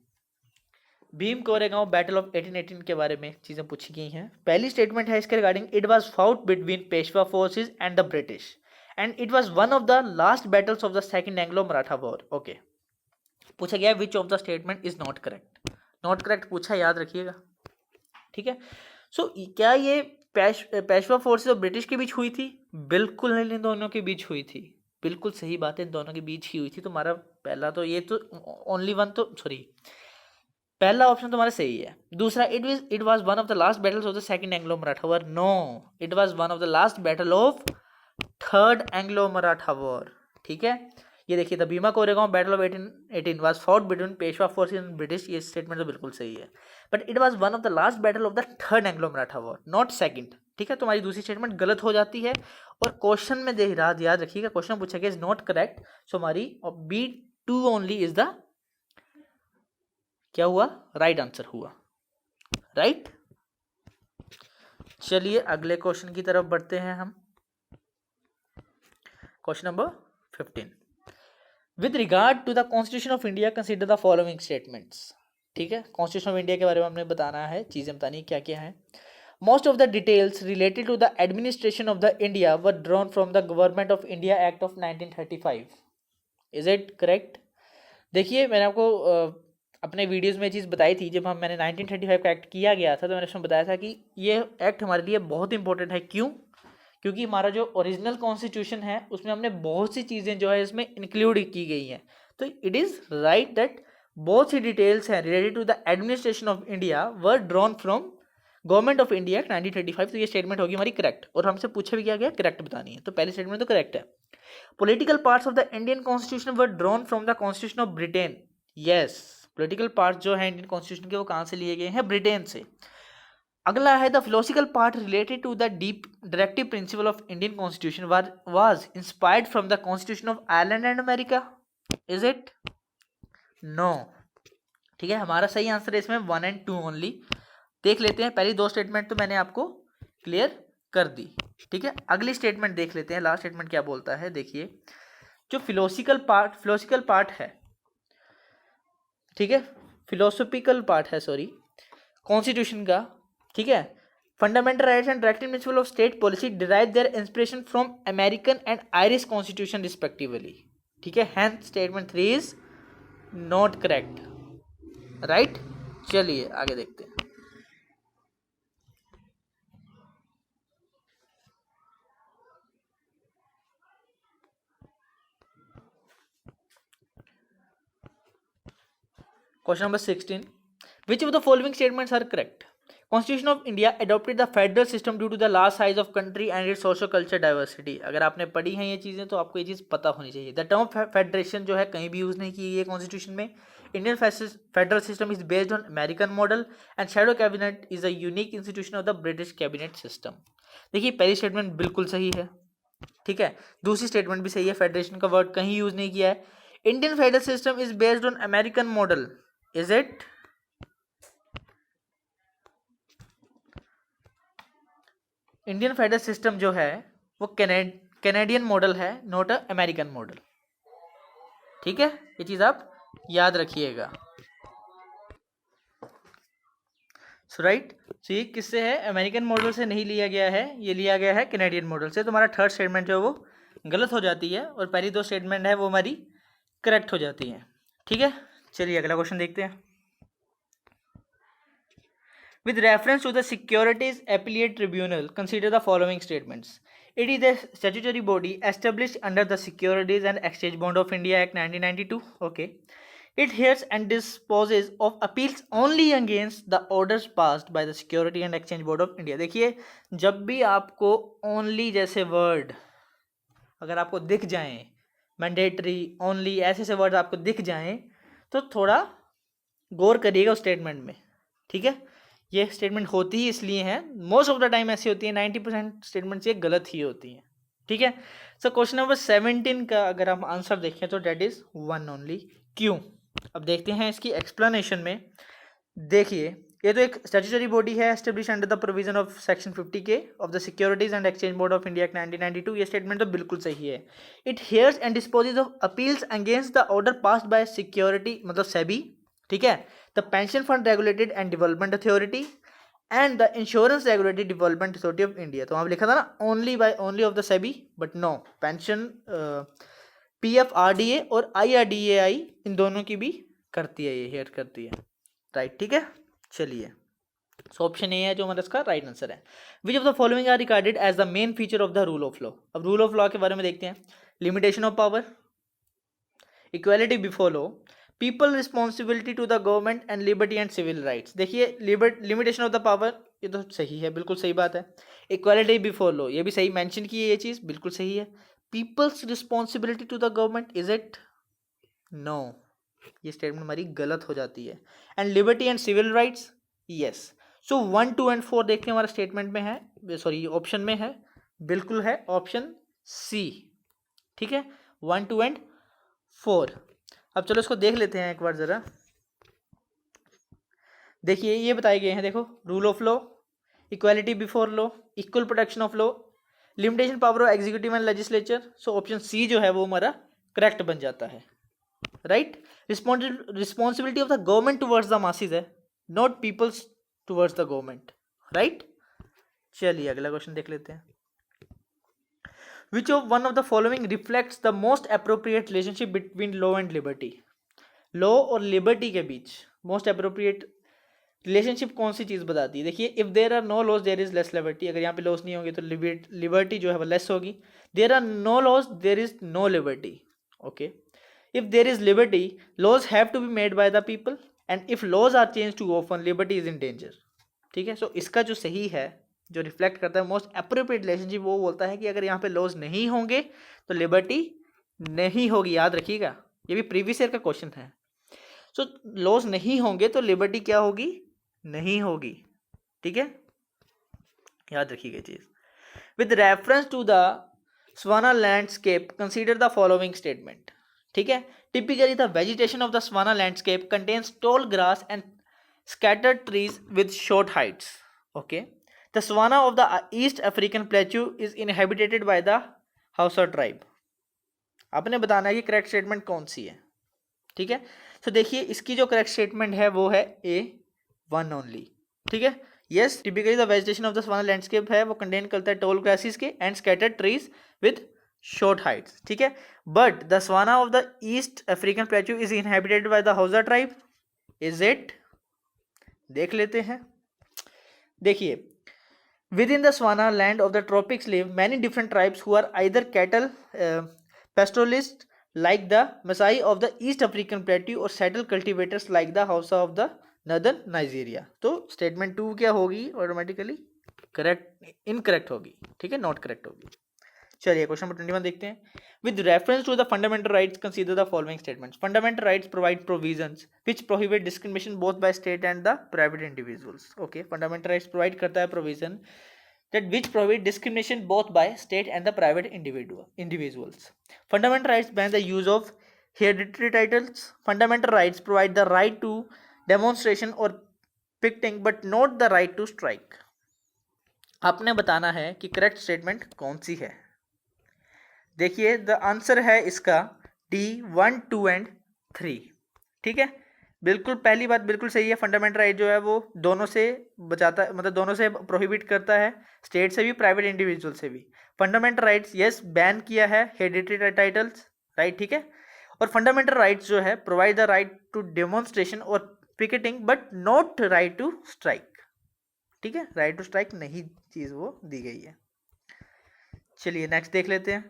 Bhim Koregaon battle of 1818 के बारे में चीजें पूछी गई हैं। पहली स्टेटमेंट है इसके regarding, it was fought between Peshwa forces and the British and it was one of the last battles of the second Anglo Maratha war. Okay, पूछा गया विच of the statement is not correct. Not correct पूछा, याद रखिएगा। ठीक है, सो क्या ये पेशवा फोर्सेस और ब्रिटिश के बीच हुई थी? बिल्कुल नहीं, इन दोनों के बीच हुई थी। बिल्कुल सही बात है, इन दोनों के बीच ही हुई थी। तुम्हारा पहला तो ये तो ओनली वन तो सॉरी, पहला ऑप्शन तुम्हारा सही है। दूसरा, it was one of the last battles of the second Anglo Maratha war. No, it was one of the last battle of third Anglo Maratha war. ठीक है, ये देखिए, the Bhima Koregaon battle of 1818 was fought between Peshwa forces and British. ये स्टेटमेंट तो बिल्कुल सही है, but it was one of the last battle of the third Anglo Maratha war, not second. ठीक है, तुम्हारी दूसरी स्टेटमेंट गलत हो जाती है और क्वेश्चन में याद रखिएगा, क्वेश्चन पूछा गया इज नॉट करेक्ट। सो हमारी B2 ओनली इज द क्या हुआ? राइट आंसर हुआ, राइट। चलिए अगले क्वेश्चन की तरफ बढ़ते हैं हम। Question number 15, with regard to the constitution of India consider the following statements. ठीक है, कॉन्स्टिट्यूशन ऑफ इंडिया के बारे में हमने बताना है, चीजें बतानी क्या क्या है। Most of the details related to the administration of the India were drawn from the government of India act of 1935। Is it correct? देखिए, मैंने आपको अपने वीडियोस में चीज़ बताई थी, जब मैंने 1935 का एक्ट किया गया था तो मैंने उसमें बताया था कि ये एक्ट हमारे लिए बहुत इंपॉर्टेंट है। क्यों? क्योंकि हमारा जो ओरिजिनल कॉन्स्टिट्यूशन है उसमें हमने बहुत सी चीज़ें जो है इसमें इंक्लूड की गई हैं। तो इट इज़ राइट दैट बहुत सी डिटेल्स हैं related to the administration of India were drawn from government of India 1935। तो ये स्टेटमेंट होगी हमारी करेक्ट, और हमसे पूछा भी गया करेक्ट बतानी है, तो पहली स्टेटमेंट तो करेक्ट है। Political parts of the Indian constitution were drawn from the constitution of Britain. Yes, political part जो है इंडियन कॉन्स्टिट्यूशन के वो कहाँ से लिए गए हैं? ब्रिटेन से। अगला है the philosophical part related to the deep directive principle of Indian constitution was inspired from the constitution of Ireland and America. Is it? No. ठीक है, हमारा सही आंसर है इसमें 1 और 2 ओनली। देख लेते हैं, पहली दो स्टेटमेंट तो मैंने आपको क्लियर कर दी। ठीक है, अगली स्टेटमेंट देख लेते हैं, लास्ट स्टेटमेंट क्या बोलता है। देखिए, जो फिलोसफिकल पार्ट है, ठीक है, फिलोसॉफिकल पार्ट है सॉरी, कॉन्स्टिट्यूशन का। ठीक है, fundamental rights and directive principle of state policy derive their inspiration from American and Irish constitution respectively. ठीक है, hence statement 3 is not correct, right. चलिए आगे देखते हैं। Question number 16. Which of the following statements are correct? Constitution of India adopted the federal system due to the large size of country and its socio-cultural diversity. अगर आपने पढ़ी हैं ये चीज़ें तो आपको ये चीज़ पता होनी चाहिए। The term federation जो है कहीं भी यूज़ नहीं की गई है कॉन्स्टिट्यूशन में। Indian federal system is based on American model and shadow cabinet is a unique institution of the British cabinet system. देखिए, पहली स्टेटमेंट बिल्कुल सही है। ठीक है, दूसरी स्टेटमेंट भी सही है, फेडरेशन का वर्ड कहीं यूज़ नहीं किया है। Indian federal system is based on American model. Is it? Indian federal system जो है वो कैनेडियन मॉडल है, नॉट अ अमेरिकन मॉडल। ठीक है, ये चीज आप याद रखिएगा। सो राइट, सो ये किससे है? अमेरिकन मॉडल से नहीं लिया गया है, ये लिया गया है कैनेडियन मॉडल से। तो हमारा थर्ड स्टेटमेंट जो है वो गलत हो जाती है और पहली दो स्टेटमेंट है वो हमारी करेक्ट हो जाती है। ठीक है, चलिए अगला क्वेश्चन देखते हैं। With reference to the Securities Appellate Tribunal, consider the following statements. It is a statutory body established under the Securities and Exchange Board of India Act 1992. Okay. It hears and disposes of appeals only against the orders passed by the Security and Exchange Board of India. देखिए, जब भी आपको only जैसे वर्ड अगर आपको दिख जाएं, मैंडेटरी, ओनली, ऐसे वर्ड आपको दिख जाएं तो थोड़ा गौर करिएगा उस स्टेटमेंट में, ठीक है। ये स्टेटमेंट होती ही इसलिए है, मोस्ट ऑफ द टाइम ऐसी होती है, 90% स्टेटमेंट्स ये गलत ही होती हैं, ठीक है। सो क्वेश्चन नंबर 17 का अगर हम आंसर देखें तो डेट इज 1 ओनली। क्यों? अब देखते हैं इसकी एक्सप्लेनेशन में। देखिए, ये तो एक स्टैट्यूटरी बॉडी है establish under the provision of section 50K of the securities and exchange board of India act 1992। ये स्टेटमेंट तो बिल्कुल सही है। It hears and disposes of appeals against the order passed by security मतलब सेबी, ठीक है, the pension fund regulated and development authority and the insurance regulatory development authority of India. तो वहाँ लिखा था ना only of the SEBI, but no, pension PFRDA और IRDAI इन दोनों की भी करती है, ये हेयर करती है, राइट, ठीक है। चलिए, सो ऑप्शन ए है जो हमारा इसका राइट आंसर है। Which of the following are regarded as the main feature of the rule of law. अब रूल ऑफ लॉ के बारे में देखते हैं। Limitation of power, equality before law, people responsibility to the government and liberty and civil rights. देखिए, लिमिटेशन ऑफ द पावर ये तो सही है, बिल्कुल सही बात है। इक्वालिटी बिफोर लॉ ये भी सही मेंशन की है, ये चीज़ बिल्कुल सही है। People's responsibility to the government, is it? No, ये स्टेटमेंट हमारी गलत हो जाती है। And liberty and civil rights, yes. So 1, 2 and 4 देखते हैं हमारे स्टेटमेंट में है, सॉरी ऑप्शन में है, बिल्कुल है ऑप्शन सी, ठीक है, 1, 2 एंड 4। अब चलो इसको देख लेते हैं एक बार ज़रा। देखिए, ये बताए गए हैं, देखो, rule of law, equality before law, equal protection of law, limitation power of executive and legislature. So option C जो है वो हमारा करेक्ट बन जाता है, right. Responsibility of the government towards the masses है, not peoples towards the government, right. चलिए अगला क्वेश्चन देख लेते हैं। Which of one of the following reflects the most appropriate relationship between law and liberty? Law और लिबर्टी के बीच मोस्ट अप्रोप्रिएट रिलेशनशिप कौन सी चीज़ बताती है? देखिए, if there are no laws there is less liberty. अगर यहाँ पे लॉज नहीं होंगे तो लिबर्टी जो है वो लेस होगी। There are no laws there is no liberty, okay. If there is liberty, laws have to be made by the people, and if laws are change too often, liberty is in danger, ठीक है। सो इसका जो सही है, जो रिफ्लेक्ट करता है मोस्ट अप्रोप्रिएट रिलेशनशिप, वो बोलता है कि अगर यहाँ पे लॉज नहीं होंगे तो लिबर्टी नहीं होगी। याद रखिएगा, ये भी प्रीवियस ईयर का क्वेश्चन है। सो लॉज नहीं होंगे तो लिबर्टी क्या होगी? नहीं होगी, ठीक है, याद रखिएगा चीज। With reference to the savanna landscape consider the following statement, ठीक है। Typically the vegetation of the savanna landscape contains tall grass and scattered trees with short heights, okay. The savanna of the East African plateau is inhabited by the Hausa tribe. आपने बताना है कि करेक्ट स्टेटमेंट कौन सी है, ठीक है। तो देखिए, इसकी जो करेक्ट स्टेटमेंट है वो है A1 ओनली, ठीक है। Yes, typically the vegetation of the savanna landscape है वो कंटेन करता है टॉल ग्रासेस के and scattered trees with short heights, ठीक है। But the savanna of the east African plateau is inhabited by the Hausa tribe, is it? देख लेते हैं। देखिए, within the savanna land of the tropics live many different tribes who are either cattle pastoralist like the Masai of the east African plateau और settle cultivators like the Hausa of the northern Nigeria. तो स्टेटमेंट 2 क्या होगी? ऑटोमेटिकली करेक्ट, इनकरेक्ट होगी, ठीक है, नॉट करेक्ट होगी। चलिए क्वेश्चन नंबर 21 देखते हैं। With reference to the fundamental rights consider the following statements. Fundamental rights provide provisions which prohibit discrimination both by state and the private individuals, okay. Fundamental rights provide करता है provision that which prohibit discrimination both by state and the private individuals. Fundamental rights ban the use of hereditary titles. Fundamental rights provide the right to demonstration or picketing but not the right to strike. आपने बताना है कि करेक्ट स्टेटमेंट कौन सी है। देखिए, द आंसर है इसका D 1, 2 एंड 3, ठीक है। बिल्कुल पहली बात बिल्कुल सही है। फंडामेंटल राइट जो है वो दोनों से बचाता है, मतलब दोनों से प्रोहिबिट करता है, स्टेट से भी प्राइवेट इंडिविजुअल से भी। फंडामेंटल राइट्स यस बैन किया है हेरिडिटरी टाइटल्स, राइट, ठीक है। और फंडामेंटल राइट्स जो है provide the right to demonstration और picketing but not right to strike, ठीक है। राइट टू स्ट्राइक नहीं चीज वो दी गई है। चलिए नेक्स्ट देख लेते हैं।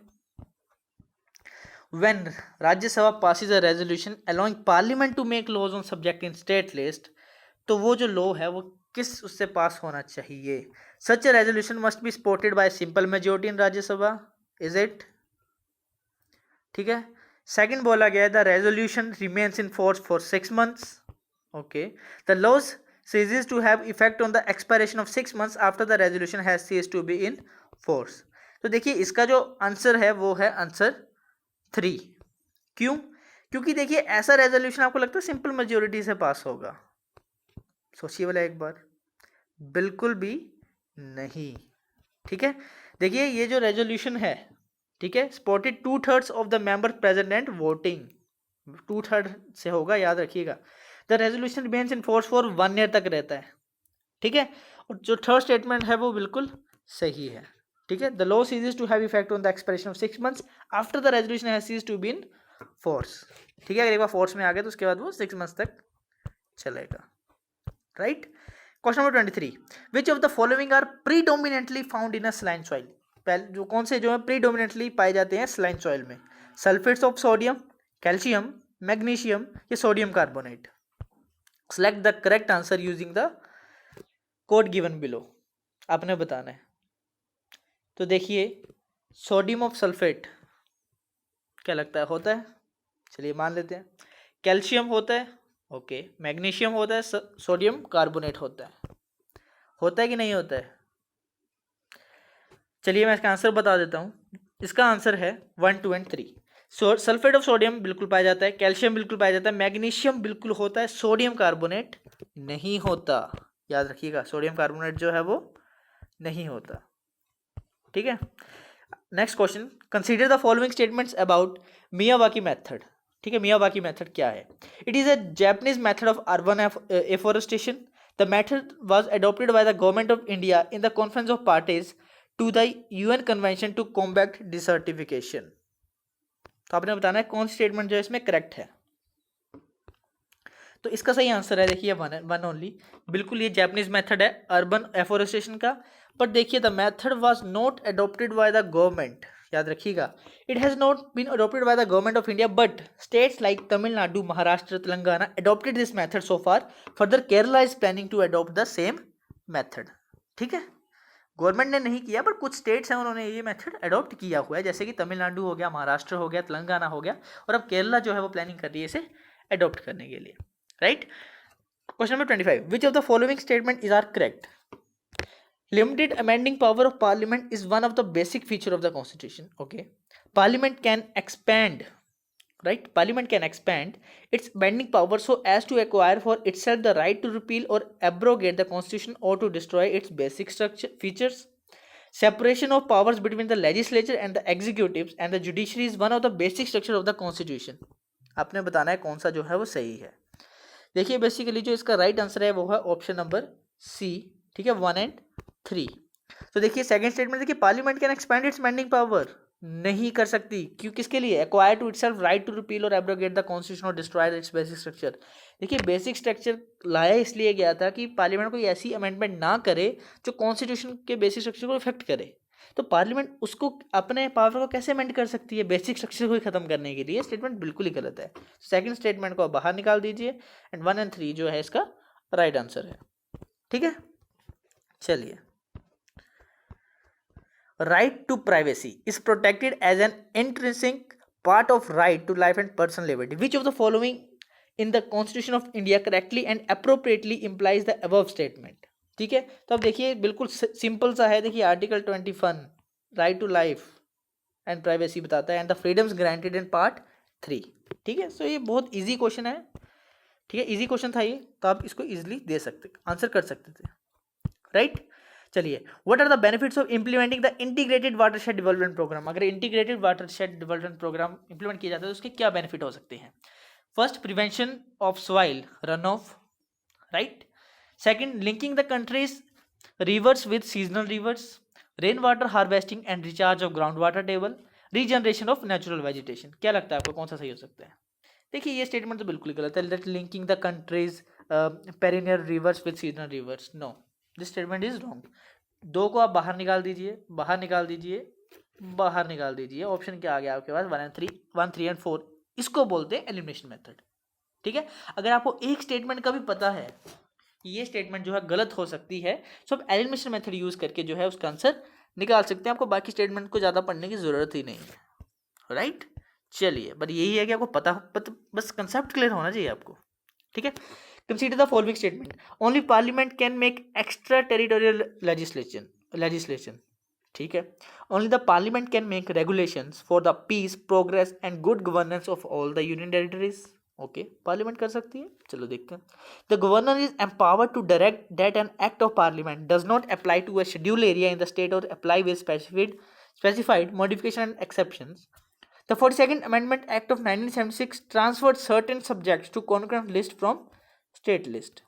When Rajya Sabha passes a resolution allowing Parliament to make laws on subject in state list, तो वो जो लॉ है वो किस उससे पास होना चाहिए? Such a resolution must be supported by a simple majority in Rajya Sabha, is it? ठीक है। सेकंड बोला गया है the resolution remains in force for 6 months, Okay. The laws ceases to have effect on the expiration of 6 months after the resolution has ceased to be in force. तो देखिए इसका जो आंसर है वो है आंसर 3. क्यों? क्योंकि देखिए ऐसा रेजोल्यूशन आपको लगता है सिंपल मेजोरिटी से पास होगा? सोचिए वाला एक बार, बिल्कुल भी नहीं. ठीक है, देखिए ये जो रेजोल्यूशन है, ठीक है, supported 2/3 of the member present and voting, 2/3 से होगा, याद रखिएगा. The resolution remains in force for 1 year तक रहता है. ठीक है, और जो थर्ड स्टेटमेंट है वो बिल्कुल सही है. ठीक है, the law ceases to have effect on the expiration of 6 months after the resolution has ceased to be in force. ठीक है, अगर एक बार फोर्स में आ गया तो उसके बाद वो 6 मंथ्स तक चलेगा. Right. Question number 23, which of the following are predominantly found in a saline soil. पहले जो कौन से जो है प्रीडोमिनेंटली पाए जाते हैं सलाइन सॉइल में? Sulphates of sodium, calcium, magnesium या sodium carbonate. Select the correct answer using the code given below. आपने बताना है. तो देखिए सोडियम ऑफ सल्फेट क्या लगता है होता है? चलिए मान लेते हैं. कैल्शियम होता है, ओके. मैग्नीशियम होता है, सोडियम कार्बोनेट होता है कि नहीं होता है? चलिए मैं इसका आंसर बता देता हूँ. इसका आंसर है 1, 2 एंड 3. सल्फेट ऑफ सोडियम बिल्कुल पाया जाता है, कैल्शियम बिल्कुल पाया जाता है, मैग्नीशियम बिल्कुल होता है, सोडियम कार्बोनेट नहीं होता. याद रखिएगा, सोडियम कार्बोनेट जो है वो नहीं होता. ठीक है. Next question, consider the following statements about Miyawaki method. ठीक है, मियावाकी मेथड क्या है? It is a Japanese method of urban afforestation. The method was adopted by the government of India in the conference of parties to the UN convention to combat desertification. तो आपने बताना है कौन सी स्टेटमेंट जो है इसमें करेक्ट है. तो इसका सही आंसर है देखिए वन ओनली. बिल्कुल ये जापानीज मेथड है अर्बन एफोरेस्टेशन का. बट देखिए the method was not adopted by the government. याद रखिएगा, it has not been adopted by the government of India but states like Tamil Nadu, Maharashtra, Telangana adopted this method so far. Further Kerala is planning to adopt the same method. ठीक है, गवर्नमेंट ने नहीं किया बट कुछ स्टेट्स हैं उन्होंने ये मेथड अडॉप्ट किया हुआ है, जैसे कि तमिलनाडु हो गया, महाराष्ट्र हो गया, तेलंगाना हो गया, और अब केरला जो है वो प्लानिंग कर रही है इसे अडॉप्ट करने के लिए. Right. Question number 25, which of the following statement is are correct? Limited amending power of parliament is one of the basic feature of the constitution. Okay, parliament can expand, right? Parliament can expand its amending power so as to acquire for itself the right to repeal or abrogate the constitution or to destroy its basic structure features. Separation of powers between the legislature and the executives and the judiciary is one of the basic structure of the constitution. आपने बताना है कौन सा जो है वो सही है. देखिए बेसिकली जो इसका राइट आंसर है वो है ऑप्शन नंबर सी. ठीक है, 1 एंड 3. तो देखिए सेकंड स्टेटमेंट, देखिए parliament can expand its amending power. नहीं कर सकती. क्यों? किसके लिए? Acquire to itself right to repeal और एब्रोगेट द कॉन्स्टिट्यूशन और डिस्ट्रॉय इट्स बेसिक स्ट्रक्चर. देखिए बेसिक स्ट्रक्चर लाया इसलिए गया था कि पार्लियामेंट कोई ऐसी अमेंडमेंट ना करे जो कॉन्स्टिट्यूशन के बेसिक स्ट्रक्चर को इफेक्ट करे. तो पार्लियामेंट उसको अपने पावर को कैसे अमेंड कर सकती है बेसिक स्ट्रक्चर को ही खत्म करने के लिए? स्टेटमेंट बिल्कुल ही गलत है. सेकंड स्टेटमेंट को बाहर निकाल दीजिए एंड 1 एंड 3 जो है इसका राइट आंसर है. ठीक है, चलिए. Right to privacy is protected as an intrinsic part of right to life and personal liberty. Which of the following in the Constitution of India correctly and appropriately implies the above statement? ठीक है, तो अब देखिए बिल्कुल सिंपल सा है. देखिए article 21 right to life and privacy बताता है and the freedoms granted in part 3. ठीक है, सो ये बहुत इजी क्वेश्चन है. ठीक है, इजी क्वेश्चन था ये, तो आप इसको इजीली दे सकते, आंसर कर सकते थे. राइट. चलिए, what are the benefits of implementing the integrated watershed development programme? अगर integrated watershed development programme implement किया जाता है तो उसके क्या बेनिफिट हो सकते हैं? First, prevention of soil run of. Right. Second, linking the countries reverse with seasonal reverse, rain water harvesting and recharge of ground water table, regeneration of natural vegetation. क्या लगता है आपको कौन सा सही हो सकता है? देखिए ये स्टेटमेंट तो बिल्कुल गलत है. That linking the countries perennial rivers with seasonal rivers, no, this statement is wrong. 2 को आप बाहर निकाल दीजिए, बाहर निकाल दीजिए, बाहर निकाल दीजिए. ऑप्शन क्या आ गया आपके पास? 1, 3 एंड 4. इसको बोलते हैं एलिमिनेशन मेथड. ठीक है, अगर आपको एक स्टेटमेंट का भी पता है कि ये स्टेटमेंट जो है गलत हो सकती है तो आप एलिमिनेशन मेथड यूज करके जो है उसका आंसर निकाल सकते हैं. आपको बाकी स्टेटमेंट को ज़्यादा पढ़ने की जरूरत ही नहीं है. राइट. चलिए, बट यही है कि आपको पता बस कंसेप्ट क्लियर होना चाहिए आपको. ठीक है, consider the following statement, only parliament can make extra territorial legislation, ठीक है, only the parliament can make regulations for the peace, progress and good governance of all the union territories. Okay, parliament कर सकती है, चलो देखते हैं। The governor is empowered to direct that an act of parliament does not apply to a schedule area in the state और apply with specified modification and exceptions. The 42nd Amendment Act of 1976 transferred certain subjects to concurrent list from state list.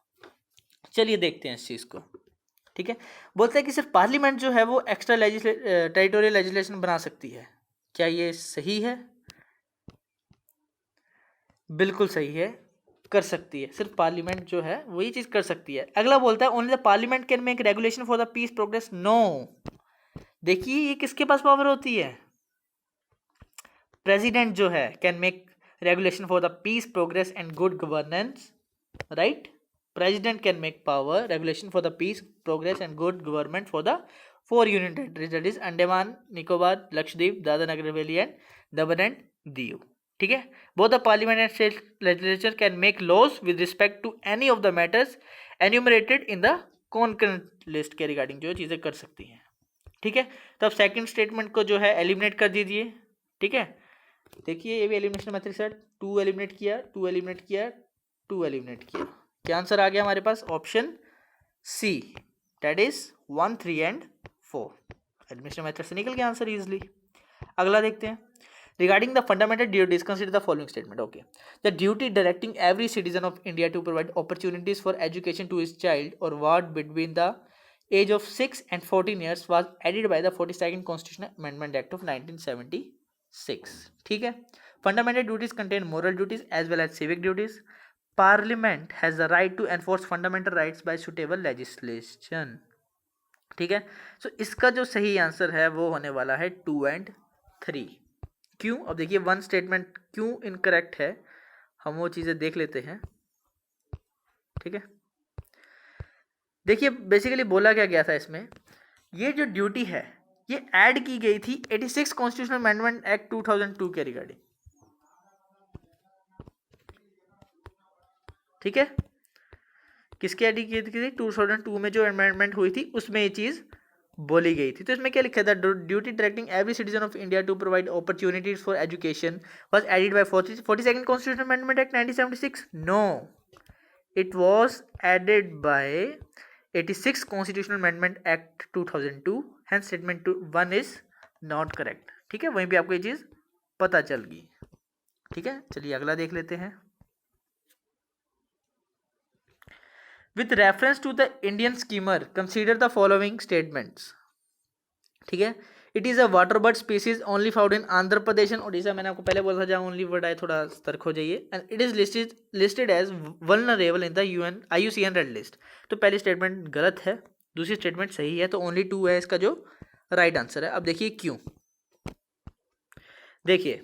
चलिए देखते हैं इस चीज को, ठीक है। बोलता है कि सिर्फ पार्लियामेंट जो है वो एक्स्ट्रा टेरिटोरियल लेजिस्लेशन बना सकती है। क्या ये सही है? बिल्कुल सही है, कर सकती है। सिर्फ पार्लियामेंट जो है वही चीज कर सकती है। अगला बोलता है only the parliament can make regulation for the peace, progress. No, देखिए ये किसके पास पावर होती है? प्रेसिडेंट जो है can make regulation for the peace, progress and good governance, right. President can make power regulation for the peace, progress and good government for the 4 union territories, that is Andaman Nicobar, Lakshadweep, Dadra Nagar Haveli and Daman and Diu, ठीक है। Both the parliament and state legislature can make laws with respect to any of the matters enumerated in the concurrent list के रिगार्डिंग जो चीजें कर सकती हैं, ठीक है। तो अब सेकंड स्टेटमेंट को जो है एलिमिनेट कर दीजिए, ठीक है। देखिए ये भी एलिमिनेशन मैथड से 2 एलिमिनेट किया, 2 एलिमिनेट किया, 2 एलिमिनेट किया, क्या आंसर आ गया हमारे पास? Option C, that is 1, 3 and 4। Elimination method से निकल गया आंसर इजिली। अगला देखते हैं। Regarding the fundamental duties, consider the following statement. Okay, the duty directing every citizen of India to provide opportunities for education to his child or ward between the age of 6 and 14 years was added by the 42nd Constitutional Amendment Act of 1976. ठीक है। Fundamental duties contain moral duties as well as civic duties. Parliament has the right to enforce fundamental rights by suitable legislation. ठीक है। So इसका जो सही आंसर है वो होने वाला है 2 and 3। क्यों? अब देखिए 1 स्टेटमेंट क्यों इनकरेक्ट है, हम वो चीजें देख लेते हैं, ठीक है। देखिए बेसिकली बोला क्या गया था इसमें, ये जो ड्यूटी है ये ऐड की गई थी 86 कॉन्स्टिट्यूशनल अमेंडमेंट एक्ट 2002 के रिगार्डिंग, ठीक है। किसके ऐड की थी? 2002 में जो अमेंडमेंट हुई थी उसमें ये चीज बोली गई थी। तो इसमें क्या लिखा था? Duty directing every citizen of India to provide opportunities for education was added by 42nd constitutional amendment act 1976। No, it was added by 86 constitutional amendment act 2002। Hence statement 1 is not correct, ठीक है। वहीं पे आपको ये चीज पता चल गई, ठीक है। चलिए अगला देख लेते हैं। With reference to the Indian schemer, consider the following statements. ठीक है। It is a waterbird species only found in Andhra Pradesh and Odisha. मैंने आपको पहले बोला था जहाँ only word आए थोड़ा सतर्क हो जाइए। And it is listed as vulnerable in the IUCN Red List. तो पहली स्टेटमेंट गलत है, दूसरी स्टेटमेंट सही है, तो only 2 है इसका जो राइट आंसर है। अब देखिए क्यों। देखिए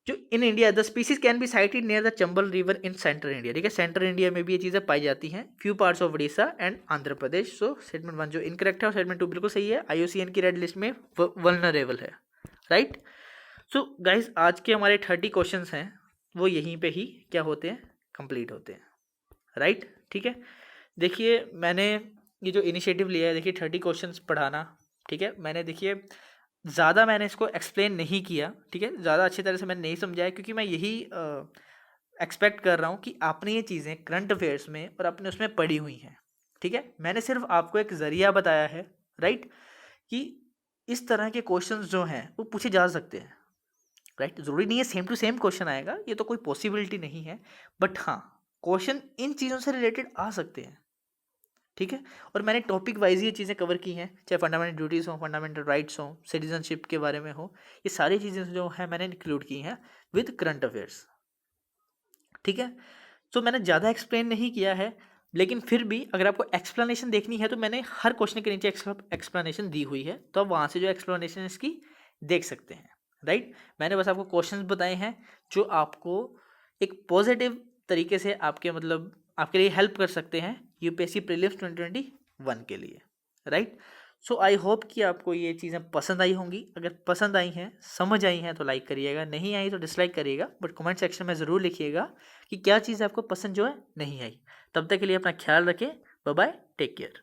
जो in India the species can be sighted near the Chambal river in central India, ठीक है। सेंट्रल इंडिया में भी ये चीज़ें पाई जाती हैं, few parts of Orissa and Andhra Pradesh. So statement 1 जो इनकरेक्ट है और स्टेटमेंट 2 बिल्कुल सही है, IUCN की रेड लिस्ट में वल्नरेबल है, राइट। सो गाइज आज के हमारे 30 क्वेश्चन हैं वो यहीं पे ही क्या होते हैं, कंप्लीट होते हैं, राइट, ठीक है। देखिए मैंने ये जो इनिशिएटिव लिया है, देखिए 30 क्वेश्चन पढ़ाना, ठीक है। मैंने देखिए ज़्यादा मैंने इसको एक्सप्लेन नहीं किया, ठीक है, ज़्यादा अच्छी तरह से मैंने नहीं समझाया, क्योंकि मैं यही एक्सपेक्ट कर रहा हूँ कि आपने ये चीज़ें करंट अफेयर्स में और अपने उसमें पढ़ी हुई हैं, ठीक है। मैंने सिर्फ आपको एक ज़रिया बताया है, राइट, कि इस तरह के क्वेश्चंस जो हैं वो पूछे जा सकते हैं, राइट। ज़रूरी नहीं है सेम टू सेम क्वेश्चन आएगा, ये तो कोई पॉसिबिलिटी नहीं है, बट हाँ क्वेश्चन इन चीज़ों से रिलेटेड आ सकते हैं, ठीक है। और मैंने टॉपिक वाइज ये चीज़ें कवर की हैं, चाहे फंडामेंटल ड्यूटीज़ हो, फंडामेंटल राइट्स हो, सिटीजनशिप के बारे में हो, ये सारी चीज़ें जो है मैंने इंक्लूड की हैं विद करंट अफेयर्स, ठीक है। तो मैंने ज़्यादा एक्सप्लेन नहीं किया है, लेकिन फिर भी अगर आपको एक्सप्लेनेशन देखनी है तो मैंने हर क्वेश्चन के नीचे एक्सप्लेनेशन दी हुई है, तो आप वहाँ से जो एक्सप्लेनेशन इसकी देख सकते हैं, राइट। मैंने बस आपको क्वेश्चन बताए हैं जो आपको एक पॉजिटिव तरीके से आपके मतलब आपके लिए हेल्प कर सकते हैं यूपीएससी प्रीलिम्स 2021 के लिए, राइट। सो आई होप कि आपको ये चीज़ें पसंद आई होंगी। अगर पसंद आई हैं, समझ आई हैं तो लाइक करिएगा, नहीं आई तो डिसलाइक करिएगा, बट कमेंट सेक्शन में ज़रूर लिखिएगा कि क्या चीज़ आपको पसंद जो है नहीं आई। तब तक के लिए अपना ख्याल रखें। Bye bye, take care.